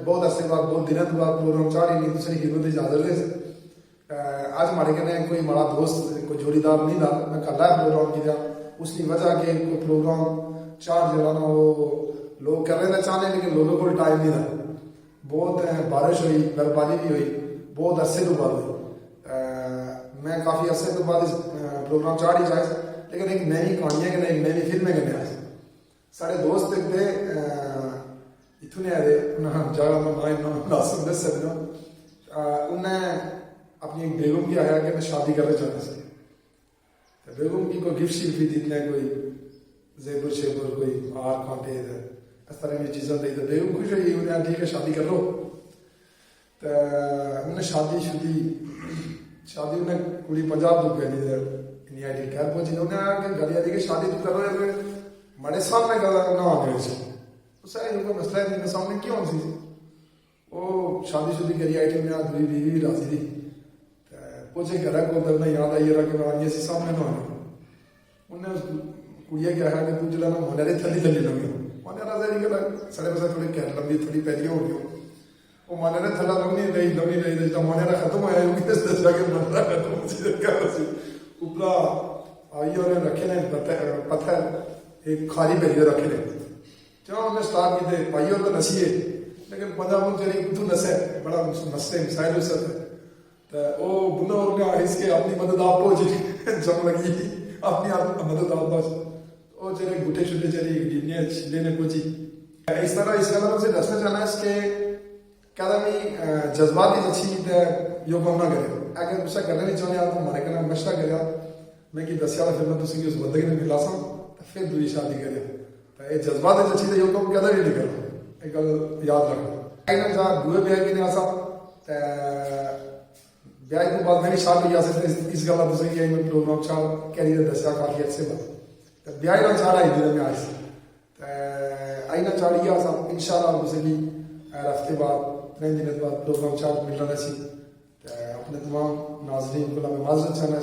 بہت عرصے بعد بہت دنوں کے بعد پروگرام چاہ رہی نہیں دوسری خدمت اجازت دے اج ہمارے کہنے کوئی ہمارا دوست کوئی جوڑی دار نہیں تھا میں کلا پروگرام کیا اس کی وجہ کہ پروگرام چار جو نا وہ لوگ کر رہے تھے چاہنے لیکن لوگوں کو ٹائم نہیں تھا بہت بارش ہوئی برفباری بھی ہوئی بہت عرصے تو بعد ہوئی میں کافی عرصے تو بعد اس پروگرام چاہ رہی چاہے لیکن ایک نئی کہانیاں کہ ایک نئی فلمیں کرنے آئے سارے دوست ایک تھے اتنے آئے جگہ میں ناسم دس سکتا انہیں اپنی ایک بیگم کی آیا کہ میں شادی کرنا چاہتا تھا بیگم کی کوئی گفٹ شیٹ بھی دیتے ہیں کوئی زیبر شیبر کوئی آر کانٹے اس طرح کی چیزیں دی تو بیگم خوش ہوئی انہیں ٹھیک ہے شادی کر لو تو انہیں شادی انہیں کڑی پنجاب تو کہہ دی انہیں آئی ٹی کہہ پہنچی انہیں آیا کہ گلی آئی کہ شادی تو کر رہے تھے مڑے سامنے نہ آنے سے اس سے کوئی مسئلہ ہے میرے سامنے کیوں سی وہ شادی کری آئی ٹی میں دوری بیوی راضی تھی پوچھے گھر کو انہیں یاد آئی رہا کہ میں آنی سی سامنے نہ آنے انہیں اس کڑیا کہا کہ تو جلا نا مانیرے تھلی لگی مانیرا ذہنی کہ سڑے پسے تھوڑی کہہ لمبی تھوڑی پیلیاں ہو گئی وہ مانیرے تھلا لگنی رہی جب مانیرا ختم ہوا ہے وہ اس دسا کہ مانیرا ختم ہو سی کیا ہو سی اوپرا آئی اور رکھے نے پتھر ایک خالی پیلیے رکھے نے چلو انہیں سٹارٹ کی تھے پائی اور تو نسیے لیکن پنجاب میں چلی کتوں نسے بڑا نسے مسائل اس سے تو وہ بنا اور نے اس کے اپنی مدد آپ پہنچی جم لگی اپنی مدد آپ پہنچ وہ چلے گھٹے چھٹے چلی گرنے لینے پہنچی اس طرح اس کا سے دسنا چاہنا ہے اس کے کہتا نہیں جذباتی اچھی یہ کام نہ کرے اگر اسے کرنا نہیں چاہنے تو ہمارے کہنا مشورہ کرے میں کہ دسیا پھر میں تھی اس بندے نے ملا سا پھر دوری شادی کرے یہ جذبات اچھی تو یہ کام کہتا بھی نہیں کرنا ایک گل یاد رکھنا جہاں دوے بیاہ کے نہیں آسا بیاہ کے بعد میں بھی شاد نہیں آ سکتا اس گل کا کہ میں پروگرام چاہ کیریئر دسیا کافی عرصے بعد بیاہ نہ چاہ رہا ہے میں آئی سے آئی نہ چاہ رہی آسا ان شاء اللہ دوسرے کی ہفتے بعد 3 دن بعد پروگرام چاہ ملنا سی اپنے تمام ناظرین کو میں معذرت چاہنا